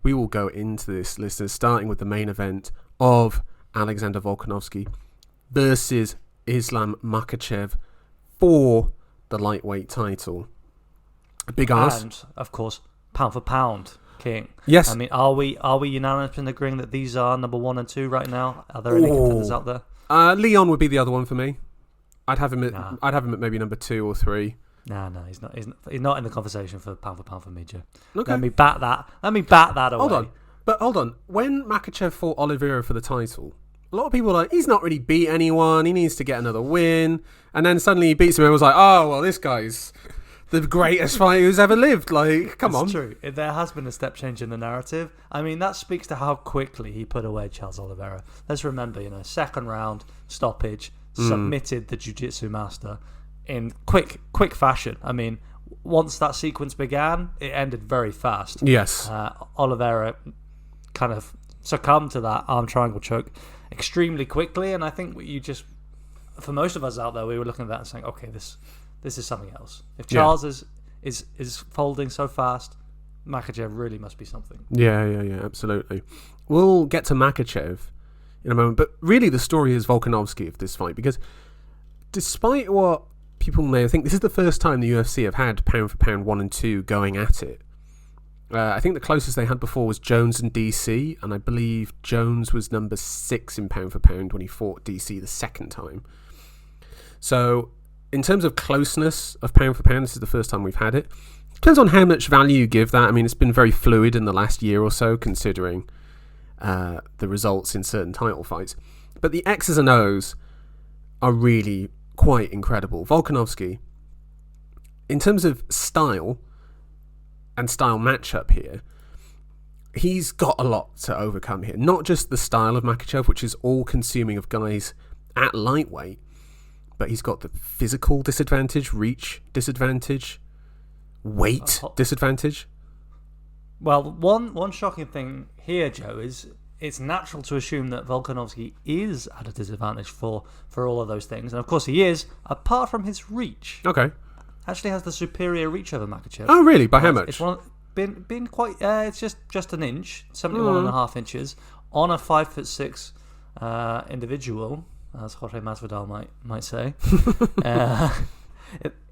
we will go into this, listeners, starting with the main event of Alexander Volkanovski versus Islam Makhachev for the lightweight title. A big ask. And, of course, pound for pound, King. Yes. I mean, are we unanimous in agreeing that these are number 1 and 2 right now? Are there any contenders out there? Leon would be the other one for me. I'd have him at maybe number 2 or 3. No, he's not. He's not in the conversation for pound for me, Joe. Okay. Let me bat that away. Hold on. When Makhachev fought Oliveira for the title, a lot of people are like, he's not really beat anyone. He needs to get another win. And then suddenly he beats him and was like, oh, well, this guy's the greatest fighter who's ever lived. Like, come on. It's true. There has been a step change in the narrative. I mean, that speaks to how quickly he put away Charles Oliveira. Let's remember, second round, stoppage, submitted the jiu-jitsu master in quick fashion. I mean, once that sequence began, it ended very fast. Yes. Oliveira kind of succumbed to that arm triangle choke extremely quickly, and I think for most of us out there, we were looking at that and saying, okay, this is something else. If Charles is folding so fast, Makhachev really must be something. Yeah, absolutely. We'll get to Makhachev in a moment, but really the story is Volkanovski of this fight, because despite what people may think, this is the first time the UFC have had pound for pound 1 and 2 going at it. I think the closest they had before was Jones and DC, and I believe Jones was number 6 in pound for pound when he fought DC the second time. So, in terms of closeness of pound for pound, this is the first time we've had it. Depends on how much value you give that. I mean, it's been very fluid in the last year or so, considering the results in certain title fights. But the X's and O's are really quite incredible. Volkanovski, in terms of style and style matchup here, he's got a lot to overcome here. Not just the style of Makhachev, which is all-consuming of guys at lightweight, but he's got the physical disadvantage, reach disadvantage, weight disadvantage. Well, one shocking thing here, Joe, is it's natural to assume that Volkanovski is at a disadvantage for all of those things. And of course he is, apart from his reach. Okay. Actually has the superior reach over Makhachev. Oh, really? By how much? It's been quite... it's just an inch, 71.5 inches, on a 5'6" individual, as Jorge Masvidal might say.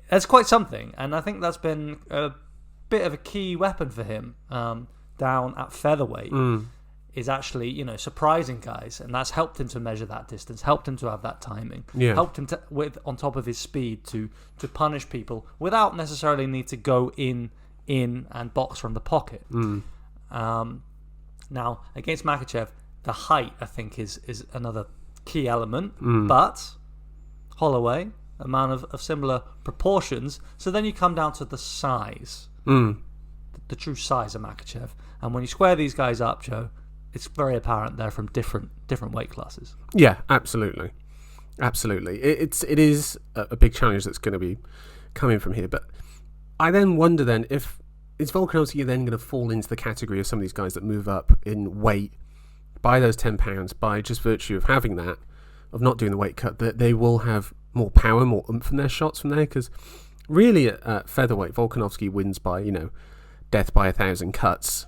That's quite something, and I think that's been a bit of a key weapon for him down at featherweight. Is actually, surprising guys, and that's helped him to measure that distance, helped him to have that timing, helped him to, with on top of his speed, to punish people without necessarily need to go in and box from the pocket. Now, against Makhachev, the height, I think, is another key element, but Holloway, a man of similar proportions, so then you come down to the size, the true size of Makhachev, and when you square these guys up, Joe, it's very apparent they're from different weight classes. Yeah, absolutely. It is a big challenge that's going to be coming from here. But I then wonder is Volkanovski then going to fall into the category of some of these guys that move up in weight by those 10 pounds by just virtue of having that, of not doing the weight cut, that they will have more power, more oomph in their shots from there? Because really at featherweight, Volkanovski wins by, death by 1,000 cuts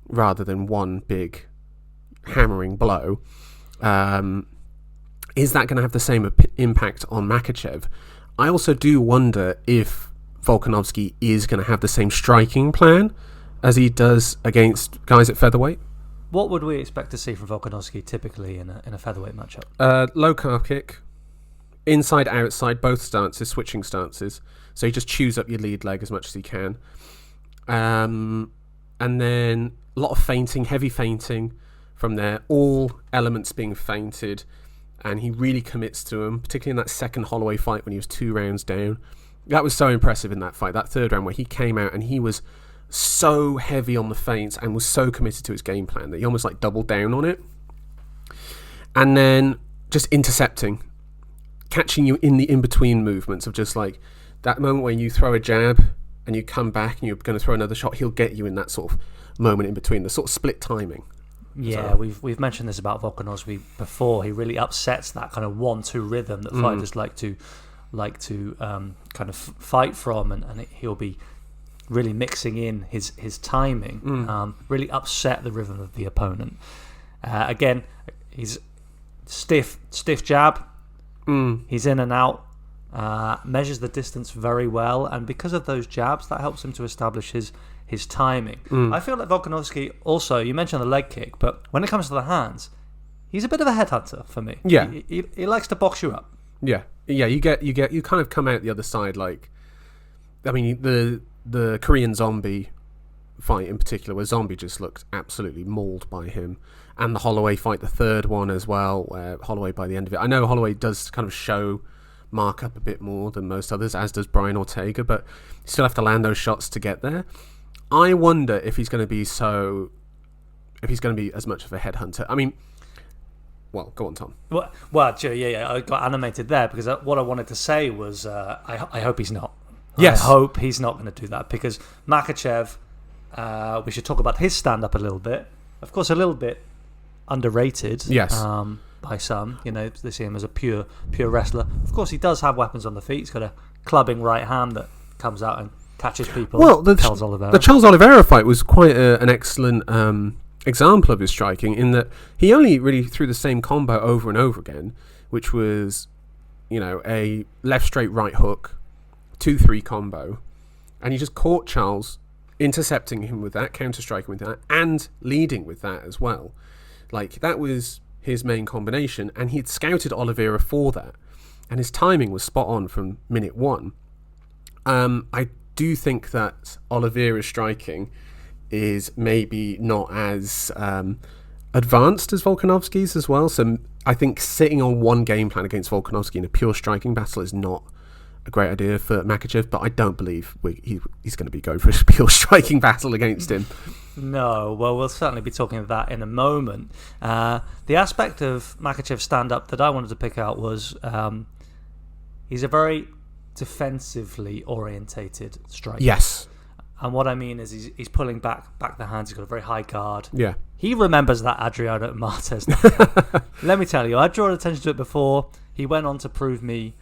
rather than one big hammering blow. Is that going to have the same impact on Makhachev? I also do wonder if Volkanovski is going to have the same striking plan as he does against guys at featherweight. What would we expect to see from Volkanovski typically in a featherweight matchup? Low calf kick, inside, outside, both stances, switching stances. So you just choose up your lead leg as much as you can. And then a lot of feinting, heavy feinting from there, all elements being feinted, and he really commits to them, particularly in that second Holloway fight when he was 2 rounds down. That was so impressive in that fight, that third round where he came out and he was so heavy on the feints and was so committed to his game plan that he almost doubled down on it. And then just intercepting, catching you in the in-between movements of just that moment where you throw a jab and you come back and you're going to throw another shot, he'll get you in that sort of moment in between, the sort of split timing. Yeah, so, we've mentioned this about Volkanovski before. He really upsets that kind of 1-2 rhythm that fighters like to kind of fight from, and he'll be really mixing in his timing, really upset the rhythm of the opponent. Again, he's stiff jab. He's in and out, measures the distance very well, and because of those jabs, that helps him to establish his timing. I feel like Volkanovski also, you mentioned the leg kick, but when it comes to the hands, he's a bit of a headhunter for me. Yeah. He likes to box you up. Yeah. You kind of come out the other side like, I mean, the Korean Zombie fight in particular, where Zombie just looked absolutely mauled by him, and the Holloway fight, the third one as well, where Holloway by the end of it, I know Holloway does kind of show mark up a bit more than most others, as does Brian Ortega, but you still have to land those shots to get there. I wonder if he's going to be as much of a headhunter. I mean, well, go on, Tom. Well, yeah, I got animated there because what I wanted to say was I hope he's not. Yes. I hope he's not going to do that, because Makhachev, we should talk about his stand-up a little bit. Of course, a little bit underrated. Yes. By some, they see him as a pure wrestler. Of course, he does have weapons on the feet. He's got a clubbing right hand that comes out and catches people. Well, the Charles Oliveira fight was quite an excellent example of his striking, in that he only really threw the same combo over and over again, which was, a left straight right hook, 2-3 combo, and he just caught Charles, intercepting him with that, counter striking with that, and leading with that as well. Like, that was his main combination, and he'd scouted Oliveira for that, and his timing was spot on from minute one. I do think that Oliveira's striking is maybe not as advanced as Volkanovski's as well, so I think sitting on one game plan against Volkanovski in a pure striking battle is not a great idea for Makhachev, but I don't believe he's going to be going for a pure striking battle against him. No, well, we'll certainly be talking about that in a moment. The aspect of Makhachev's stand-up that I wanted to pick out was he's a very defensively orientated striker. Yes. And what I mean is he's pulling back the hands. He's got a very high guard. Yeah. He remembers that Adriano Martes. Let me tell you, I drawn attention to it before. He went on to prove me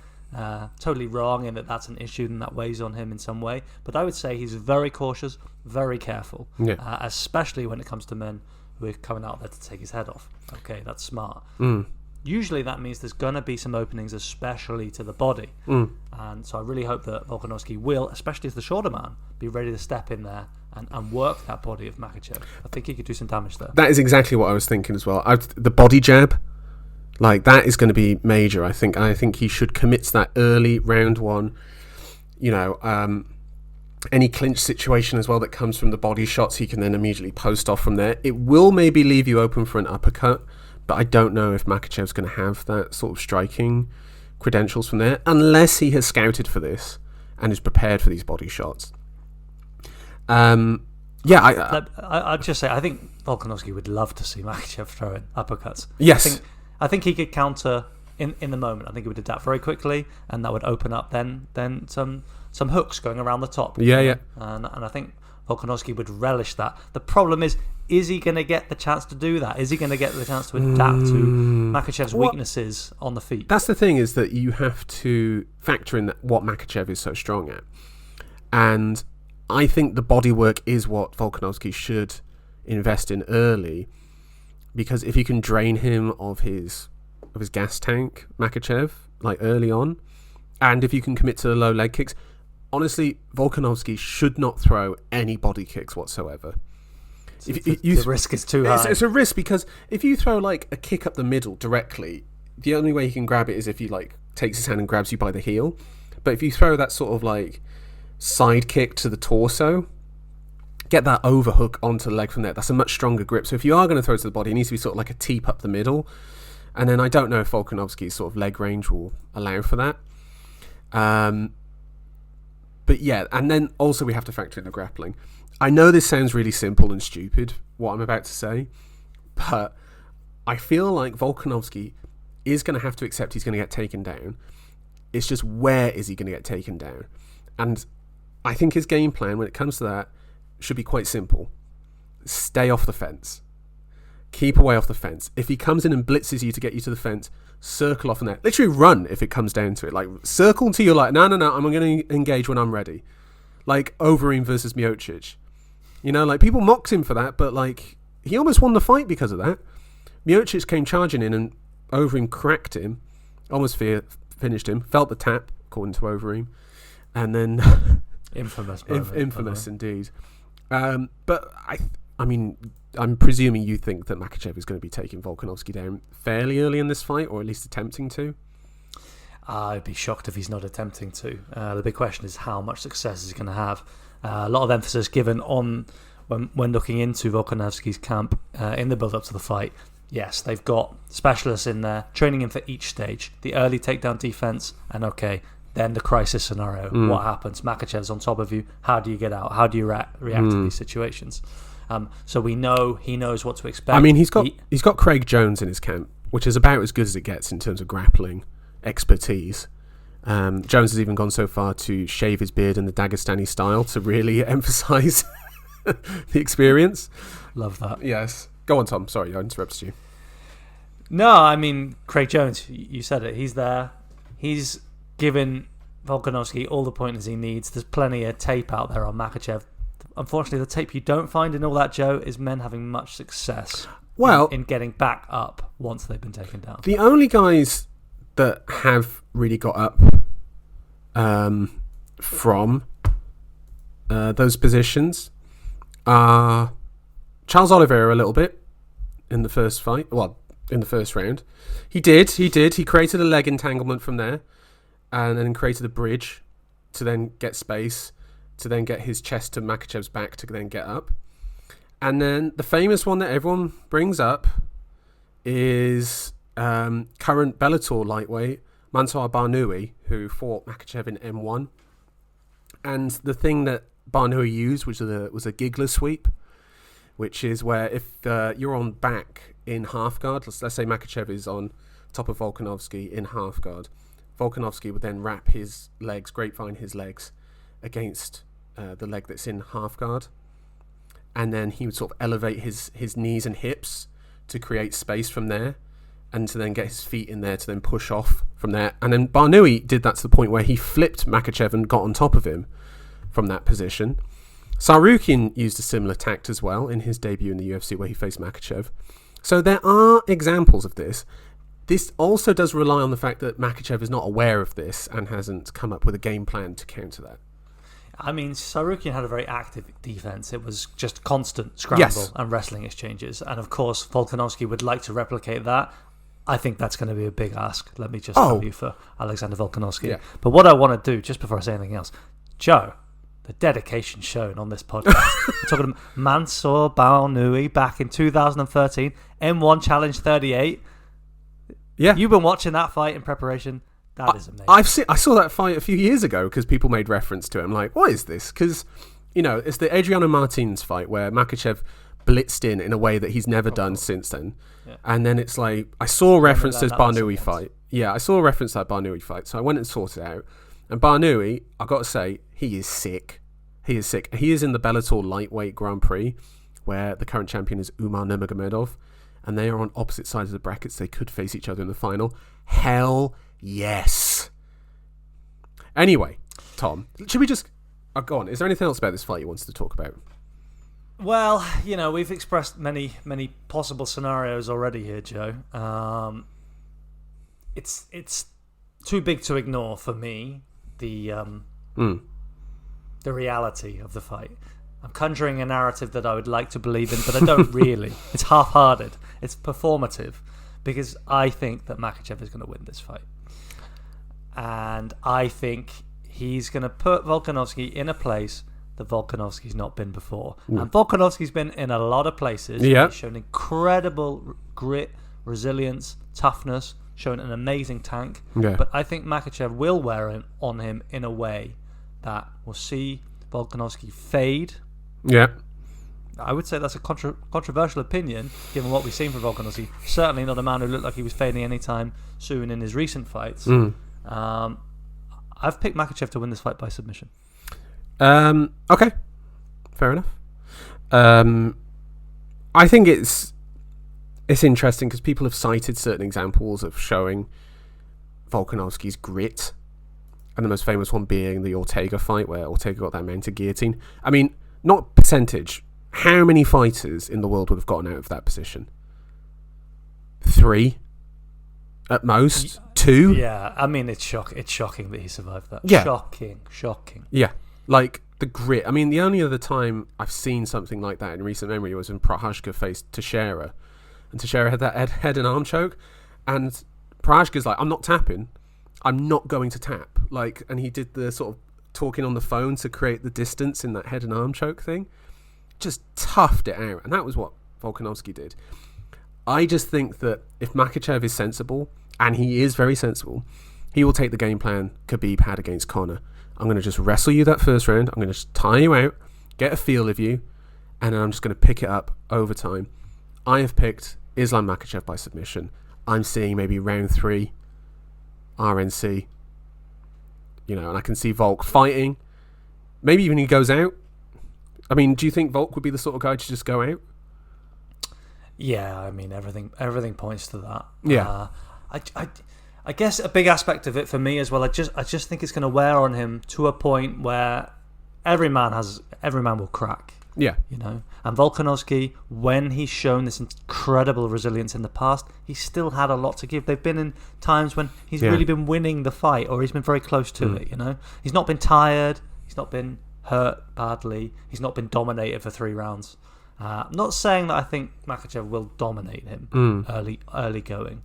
totally wrong, and that's an issue and that weighs on him in some way. But I would say he's very cautious, very careful, especially when it comes to men who are coming out there to take his head off. Okay, that's smart. Usually that means there's going to be some openings, especially to the body. And so I really hope that Volkanovski will, especially as the shorter man, be ready to step in there and work that body of Makhachev. I think he could do some damage there. That is exactly what I was thinking as well. The body jab, like, that is going to be major, I think. And I think he should commit to that early, round one. Any clinch situation as well that comes from the body shots, he can then immediately post off from there. It will maybe leave you open for an uppercut, but I don't know if Makhachev's going to have that sort of striking credentials from there, unless he has scouted for this and is prepared for these body shots. I'd just say I think Volkanovski would love to see Makhachev throw in uppercuts. Yes. I think he could counter in the moment. I think he would adapt very quickly, and that would open up then some hooks going around the top. Yeah. And I think Volkanovski would relish that. The problem is he going to get the chance to do that? Is he going to get the chance to adapt to Makhachev's weaknesses on the feet? That's the thing, is that you have to factor in what Makhachev is so strong at. And I think the body work is what Volkanovski should invest in early, because if you can drain him of his gas tank, Makhachev, like early on, and if you can commit to the low leg kicks, honestly, Volkanovski should not throw any body kicks whatsoever. The risk is too high. It's a risk, because if you throw like a kick up the middle directly, the only way he can grab it is if he like takes his hand and grabs you by the heel. But if you throw that sort of like side kick to the torso, get that overhook onto the leg from there, that's a much stronger grip. So if you are going to throw to the body, it needs to be sort of like a teep up the middle. And then I don't know if Volkanovski's sort of leg range will allow for that. But yeah, and then also we have to factor in the grappling. I know this sounds really simple and stupid, what I'm about to say, but I feel like Volkanovski is going to have to accept he's going to get taken down. It's just, where is he going to get taken down? And I think his game plan, when it comes to that, should be quite simple. Stay off the fence. Keep away off the fence. If he comes in and blitzes you to get you to the fence, circle off on that. Literally run if it comes down to it. Like, circle until you're like, no, I'm going to engage when I'm ready. like Overeem versus Miocic. You know, like people mocked him for that, but like he almost won the fight because of that. Miocic came charging in and Overeem cracked him, almost finished him, felt the tap, according to Overeem, and then infamous moment, infamous indeed. But I mean, I'm presuming you think that Makhachev is going to be taking Volkanovski down fairly early in this fight, or at least attempting to. I'd be shocked if he's not attempting to. The big question is how much success he's going to have. A lot of emphasis given on when looking into Volkanovski's camp in the build-up to the fight. Yes, they've got specialists in there training him for each stage. The early takedown defense, and then the crisis scenario. What happens? Makhachev's on top of you. How do you get out? How do you react to these situations? So we know he knows what to expect. I mean, he's got Craig Jones in his camp, which is about as good as it gets in terms of grappling expertise. Jones has even gone so far to shave his beard in the Dagestani style to really emphasize the experience. Love that. Yes. Go on, Tom. Sorry, I interrupted you. No, I mean, Craig Jones, you said it. He's there. He's given Volkanovski all the pointers he needs. There's plenty of tape out there on Makhachev. Unfortunately, the tape you don't find in all that, Joe, is men having much success in getting back up once they've been taken down. The only guys that have really got up from those positions are Charles Oliveira a little bit in the first fight. Well, in the first round. He did. He created a leg entanglement from there and then created a bridge to then get space, to then get his chest to Makhachev's back to then get up. And then the famous one that everyone brings up is current Bellator lightweight Mansour Barnaoui, who fought Makhachev in M1. And the thing that Barnaoui used was a giggler sweep, which is where if you're on back in half guard, let's say Makhachev is on top of Volkanovski in half guard, Volkanovski would then wrap his legs, grapevine his legs, against the leg that's in half guard, and then he would sort of elevate his knees and hips to create space from there, and to then get his feet in there to then push off from there. And then Barnaoui did that to the point where he flipped Makhachev and got on top of him from that position. Sarukian used a similar tact as well in his debut in the UFC where he faced Makhachev. So there are examples of this. This also does rely on the fact that Makhachev is not aware of this and hasn't come up with a game plan to counter that. I mean, Sarukian had a very active defense. It was just constant scramble and wrestling exchanges. And of course, Volkanovski would like to replicate that. I think that's going to be a big ask, let me just tell you, for Alexander Volkanovski. Yeah. But what I want to do, just before I say anything else, Joe, the dedication shown on this podcast. We're talking about Mansour Barnaoui back in 2013, M1 Challenge 38. Yeah. You've been watching that fight in preparation. That is amazing. I saw that fight a few years ago because people made reference to it. I'm like, what is this? Because, it's the Adriano Martins fight where Makhachev blitzed in a way that he's never done since then. Yeah. And then it's like, I saw a reference to this Barnaoui fight. Yeah, I saw a reference to that Barnaoui fight. So I went and sorted it out. And Barnaoui, I've got to say, he is sick. He is sick. He is in the Bellator lightweight Grand Prix where the current champion is Umar Nurmagomedov. And they are on opposite sides of the brackets. They could face each other in the final. Hell yes. Anyway, Tom, should we just... go on. Is there anything else about this fight you wanted to talk about? Well, we've expressed many possible scenarios already here, Joe. It's too big to ignore for me, the reality of the fight. I'm conjuring a narrative that I would like to believe in, but I don't really. It's half-hearted. It's performative, because I think that Makhachev is going to win this fight. And I think he's going to put Volkanovski in a place that Volkanovski's not been before. And Volkanovski's been in a lot of places. Yeah. He's shown incredible grit, resilience, toughness, shown an amazing tank. Yeah. But I think Makhachev will wear on him in a way that will see Volkanovski fade. Yeah. I would say that's a controversial opinion, given what we've seen from Volkanovski. Certainly not a man who looked like he was fading anytime soon in his recent fights. I've picked Makhachev to win this fight by submission. Okay. Fair enough. I think it's interesting because people have cited certain examples of showing Volkanovski's grit And the most famous one being the Ortega fight, where Ortega got that mounted guillotine. I mean, not percentage. How many fighters in the world would have gotten out of that position? 3? At most? 2? Yeah, I mean, it's shocking that he survived that. Yeah. Shocking. Yeah. Like, the grit. I mean, the only other time I've seen something like that in recent memory was when Prochazka faced Teixeira. And Teixeira had that head and arm choke. And Prochazka's like, I'm not tapping. I'm not going to tap. Like, and he did the sort of talking on the phone to create the distance in that head and arm choke thing. Just toughed it out. And that was what Volkanovski did. I just think that if Makhachev is sensible, and he is very sensible, he will take the game plan Khabib had against Conor. I'm going to just wrestle you that first round. I'm going to just tire you out, get a feel of you, and then I'm just going to pick it up over time. I have picked Islam Makhachev by submission. I'm seeing maybe round 3, RNC, and I can see Volk fighting. Maybe even he goes out. I mean, do you think Volk would be the sort of guy to just go out? Yeah, I mean, everything points to that. Yeah. I guess a big aspect of it for me as well. I just think it's going to wear on him to a point where every man will crack. Yeah. And Volkanovski, when he's shown this incredible resilience in the past, he's still had a lot to give. They've been in times when he's really been winning the fight, or he's been very close to it. He's not been tired. He's not been hurt badly. He's not been dominated for 3 rounds. I'm not saying that I think Makhachev will dominate him early going.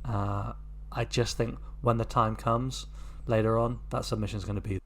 I just think when the time comes later on, that submission is going to be